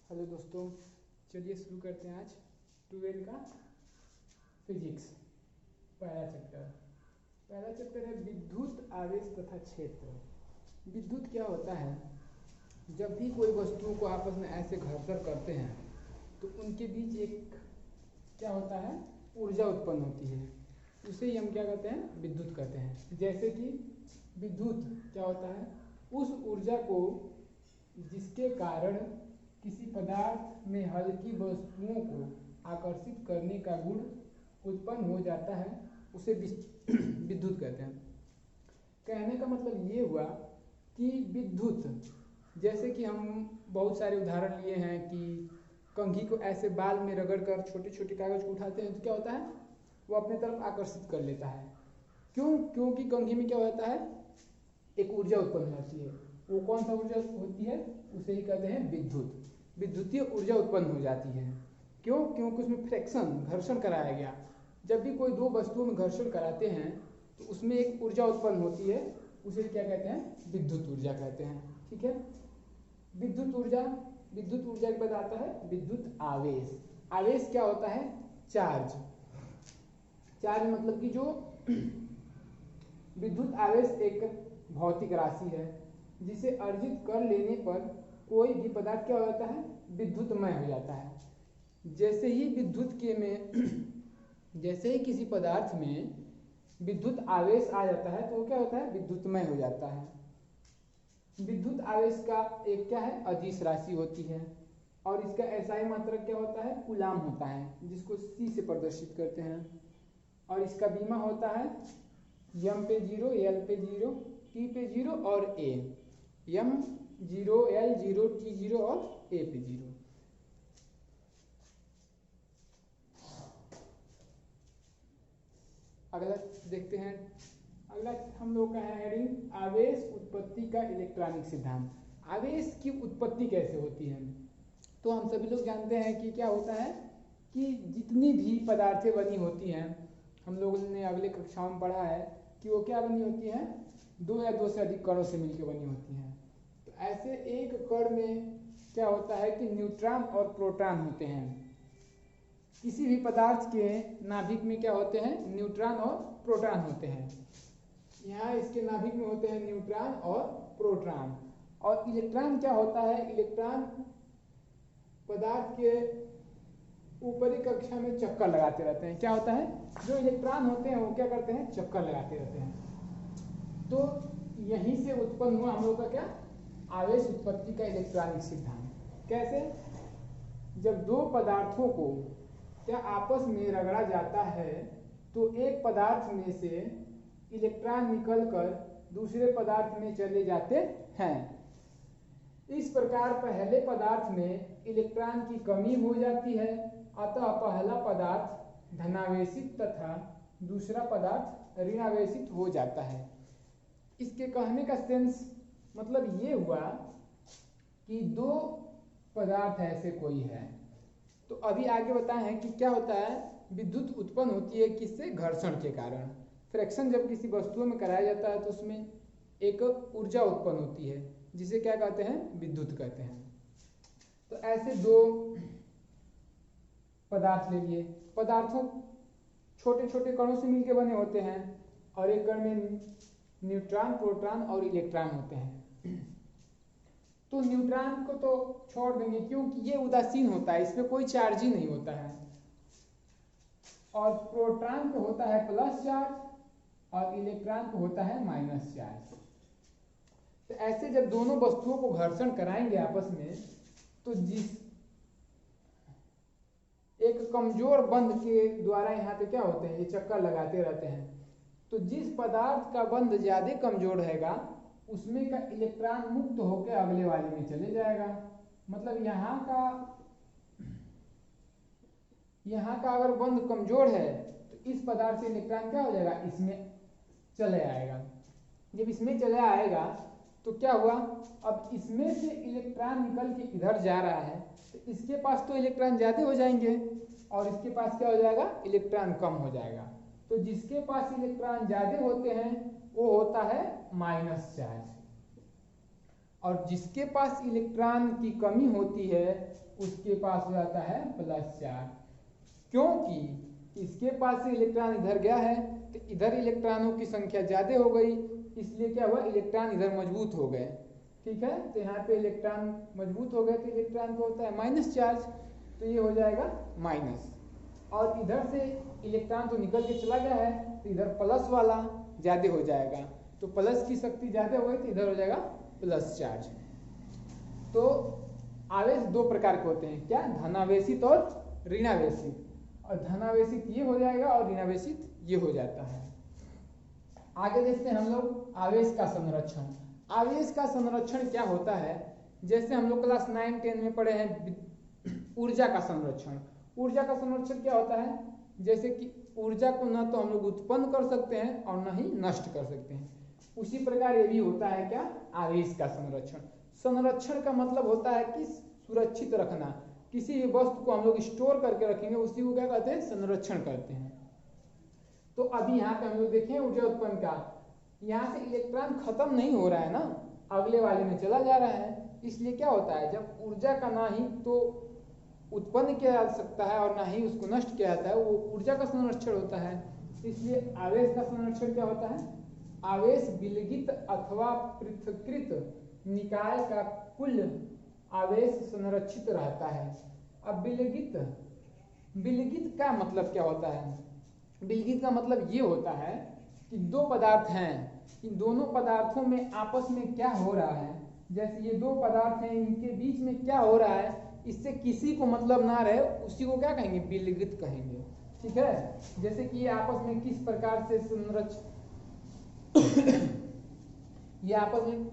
Hello दोस्तों, चलिए शुरू करते हैं आज 12 का फिजिक्स। पहला चैप्टर है विद्युत आवेश तथा क्षेत्र। विद्युत क्या होता है? जब भी कोई वस्तुओं को आपस में ऐसे घर्षण करते हैं तो उनके बीच एक क्या होता है, ऊर्जा उत्पन्न होती है। उसे ही हम क्या कहते हैं, विद्युत कहते हैं। जैसे कि विद्युत क्या होता है, उस ऊर्जा को जिसके कारण किसी पदार्थ में हल्की वस्तुओं को आकर्षित करने का गुण उत्पन्न हो जाता है, उसे विद्युत कहते हैं। कहने का मतलब ये हुआ कि विद्युत, जैसे कि हम बहुत सारे उदाहरण लिए हैं कि कंघी को ऐसे बाल में रगड़ कर छोटे छोटे कागज को उठाते हैं तो क्या होता है, वो अपने तरफ आकर्षित कर लेता है। क्योंकि कंघी में क्या होता है, एक ऊर्जा उत्पन्न होती है। वो कौन सा ऊर्जा होती है, उसे ही कहते हैं विद्युत। विद्युतीय ऊर्जा उत्पन्न हो जाती है। क्योंकि उसमें फ्रिक्शन, घर्षण कराया गया। जब भी कोई दो वस्तुओं में घर्षण कराते हैं तो उसमें एक ऊर्जा उत्पन्न होती है, उसे क्या कहते हैं, विद्युत ऊर्जा कहते हैं। ठीक है। विद्युत ऊर्जा के बाद आता है विद्युत आवेश। आवेश क्या होता है, चार्ज मतलब कि जो विद्युत आवेश एक भौतिक राशि है जिसे अर्जित कर लेने पर कोई भी पदार्थ क्या हो जाता है, विद्युतमय हो जाता है। जैसे ही किसी पदार्थ में विद्युत आवेश आ जाता है तो वो क्या होता है, विद्युतमय हो जाता है। विद्युत आवेश का एक क्या है, अदिश राशि होती है और इसका एसआई मात्रक क्या होता है, कूलाम होता है, जिसको सी से प्रदर्शित करते हैं। और इसका बीमा होता है एम पे 0, एल पे 0, टी पे 0 और ए। एम 0, एल 0, टी 0 और ए पे 0। अगला देखते हैं। अगला हम लोग का है हेडिंग आवेश उत्पत्ति का इलेक्ट्रॉनिक सिद्धांत। आवेश की उत्पत्ति कैसे होती है? तो हम सभी लोग जानते हैं कि क्या होता है कि जितनी भी पदार्थें बनी होती हैं, हम लोगों ने अगले कक्षाओं में पढ़ा है कि वो क्या बनी होती हैं, दो या दो से अधिक कणों से मिलकर बनी होती हैं। तो ऐसे एक कण में क्या होता है कि न्यूट्रॉन और प्रोटॉन होते हैं। किसी भी पदार्थ के नाभिक में क्या होते हैं, न्यूट्रॉन और प्रोटॉन होते हैं। यहाँ इसके नाभिक में होते हैं न्यूट्रॉन और प्रोटॉन। और इलेक्ट्रॉन क्या होता है, इलेक्ट्रॉन पदार्थ के ऊपरी कक्षा में चक्कर लगाते रहते हैं। क्या होता है, जो इलेक्ट्रॉन होते हैं वो क्या करते हैं, चक्कर लगाते रहते हैं। तो यहीं से उत्पन्न हुआ हम लोग का क्या, आवेश उत्पत्ति का इलेक्ट्रॉनिक सिद्धांत। कैसे? जब दो पदार्थों को क्या आपस में रगड़ा जाता है तो एक पदार्थ में से इलेक्ट्रॉन निकलकर दूसरे पदार्थ में चले जाते हैं। इस प्रकार पहले पदार्थ में इलेक्ट्रॉन की कमी हो जाती है, अतः पहला पदार्थ धनावेशित तथा दूसरा पदार्थ ऋणावेशित हो जाता है। इसके कहने का सेंस मतलब ये हुआ कि दो पदार्थ ऐसे कोई है, तो अभी आगे बताएं कि क्या होता है, विद्युत उत्पन्न होती है किससे, घर्षण के कारण। फ्रिक्शन जब किसी वस्तु में कराया जाता है तो उसमें एक ऊर्जा उत्पन्न होती है जिसे क्या कहते हैं, विद्युत कहते हैं। तो ऐसे दो पदार्थ ले लिए। पदार्थों छोटे छोटे कणों से मिलकर बने होते हैं और एक कण में न्यूट्रॉन, प्रोटॉन और इलेक्ट्रॉन होते हैं। तो न्यूट्रॉन को तो छोड़ देंगे क्योंकि ये उदासीन होता है, इसमें कोई चार्ज ही नहीं होता है। और प्रोटॉन को होता है प्लस चार्ज और इलेक्ट्रॉन को होता है माइनस चार्ज। तो ऐसे जब दोनों वस्तुओं को घर्षण कराएंगे आपस में, तो जिस एक कमजोर बंध के द्वारा यहाँ पे क्या होते हैं, ये चक्कर लगाते रहते हैं। तो जिस पदार्थ का बंध ज्यादा कमजोर रहेगा उसमें का इलेक्ट्रॉन मुक्त होकर अगले वाले में चले जाएगा। मतलब यहाँ का अगर बंध कमजोर है तो इस पदार्थ से इलेक्ट्रॉन क्या हो जाएगा, इसमें चले आएगा। जब इसमें चले आएगा तो क्या हुआ, अब इसमें से इलेक्ट्रॉन निकल के इधर जा रहा है तो इसके पास तो इलेक्ट्रॉन ज्यादा हो जाएंगे और इसके पास क्या हो जाएगा, इलेक्ट्रॉन कम हो जाएगा। तो जिसके पास इलेक्ट्रॉन ज्यादा होते हैं वो होता है माइनस चार्ज, और जिसके पास इलेक्ट्रॉन की कमी होती है उसके पास हो जाता है प्लस चार्ज, क्योंकि इसके पास से इलेक्ट्रॉन इधर गया है तो इधर इलेक्ट्रॉनों की संख्या ज्यादा हो गई, इसलिए क्या हुआ, इलेक्ट्रॉन इधर मजबूत हो गए। ठीक है, तो यहाँ पे इलेक्ट्रॉन मजबूत हो गए तो इलेक्ट्रॉन को होता है माइनस चार्ज, तो ये हो जाएगा माइनस। और इधर से इलेक्ट्रॉन तो निकल के चला गया है तो इधर प्लस वाला ज्यादा हो जाएगा, तो प्लस की शक्ति ज्यादा हो गई तो इधर हो जाएगा प्लस चार्ज। तो आवेश दो प्रकार के होते हैं, क्या, धनावेशित और ऋणावेशित। और धनावेशित ये हो जाएगा और ऋणावेशित ये हो जाता है। आगे देखते हैं हम लोग आवेश का संरक्षण। आवेश का संरक्षण क्या होता है, जैसे हम लोग क्लास 9, 10 में पढ़े हैं ऊर्जा का संरक्षण। ऊर्जा का संरक्षण क्या होता है, जैसे कि ऊर्जा को न तो हम लोग उत्पन्न कर सकते हैं और न ही नष्ट कर सकते हैं, उसी प्रकार ये भी होता है क्या, आवेश का संरक्षण। संरक्षण का मतलब होता है कि सुरक्षित रखना, किसी भी वस्तु को हम लोग स्टोर करके रखेंगे उसी को क्या कहते हैं, संरक्षण करते हैं। तो अभी यहाँ पे हम लोग देखें ऊर्जा उत्पन्न का, यहाँ से इलेक्ट्रॉन खत्म नहीं हो रहा है ना, अगले वाले में चला जा रहा है, इसलिए क्या होता है, जब ऊर्जा का ना ही तो उत्पन्न किया जा सकता है और ना ही उसको नष्ट किया जाता है, वो ऊर्जा का संरक्षण होता है। इसलिए आवेश का संरक्षण क्या होता है, आवेश विलगित अथवा पृथक्कृत निकाय का कुल आवेश संरक्षित रहता है। अब विलगित का मतलब क्या होता है, विलगित का मतलब ये होता है कि दो पदार्थ हैं, इन दोनों पदार्थों में आपस में क्या हो रहा है, जैसे ये दो पदार्थ हैं इनके बीच में क्या हो रहा है, इससे किसी को मतलब ना रहे, उसी को क्या कहेंगे, विलगित कहेंगे। ठीक है, जैसे कि ये आपस में किस प्रकार से ये आपस में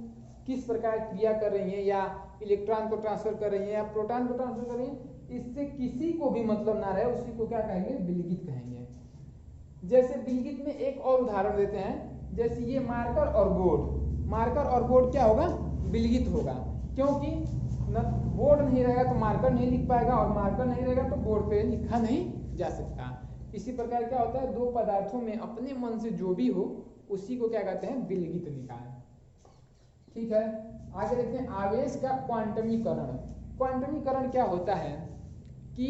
किस प्रकार क्रिया कर रही है, या इलेक्ट्रॉन को ट्रांसफर कर रही है या प्रोटॉन को ट्रांसफर कर रही है, इससे किसी को भी मतलब ना रहे, उसी को क्या कहेंगे, विलगित कहेंगे। जैसे विलगित में एक और उदाहरण देते हैं, जैसे ये मार्कर और बोर्ड, मार्कर और बोर्ड क्या होगा, विलगित होगा, क्योंकि न बोर्ड नहीं रहेगा तो मार्कर नहीं लिख पाएगा और मार्कर नहीं रहेगा तो बोर्ड पे लिखा नहीं जा सकता। इसी प्रकार क्या होता है, दो पदार्थों में अपने मन से जो भी हो उसी को क्या कहते हैं, विलगित निकाय। ठीक है, आगे देखते हैं आवेश का क्वांटमीकरण। क्वांटमीकरण क्या होता है कि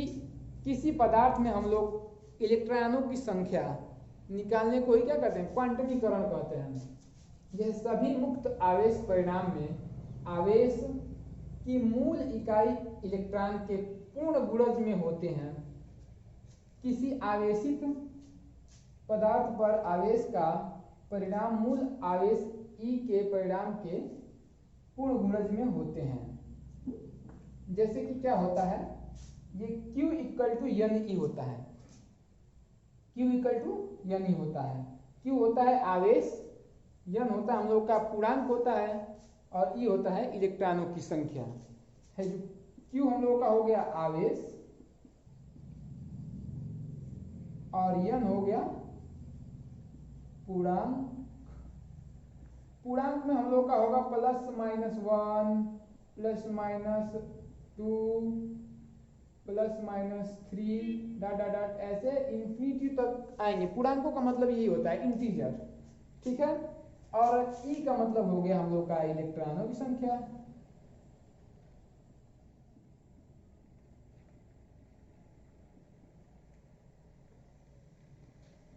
किसी पदार्थ में हम लोग इलेक्ट्रॉनों की संख्या निकालने को ही क्या कहते हैं, क्वांटमीकरण कहते हैं। यह सभी मुक्त आवेश परिणाम में आवेश की मूल इकाई इलेक्ट्रॉन के पूर्ण गुणज में होते हैं। किसी आवेशित पदार्थ पर आवेश का परिणाम मूल आवेश ई के परिणाम के पूर्ण गुणज में होते हैं। जैसे कि क्या होता है, ये Q equal to N E होता है, Q equal to N E होता है। Q होता है आवेश, एन होता है हम लोग का पूर्णांक होता है, और ई होता है इलेक्ट्रॉनों की संख्या है। जो Q हम लोग का हो गया आवेश और एन हो गया पूर्णांक। पूर्णांक में हम लोग का होगा +-1 +-2 +-3 डॉट डॉट डॉट, ऐसे इंफिनिटी तक आएंगे। पूर्णांकों का मतलब यही होता है, इंटीजर। ठीक है, और ई का मतलब हो गया हम लोग का इलेक्ट्रॉनों की संख्या।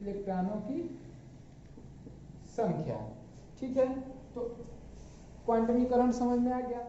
इलेक्ट्रॉनों की संख्या। ठीक है, तो क्वांटमीकरण समझ में आ गया।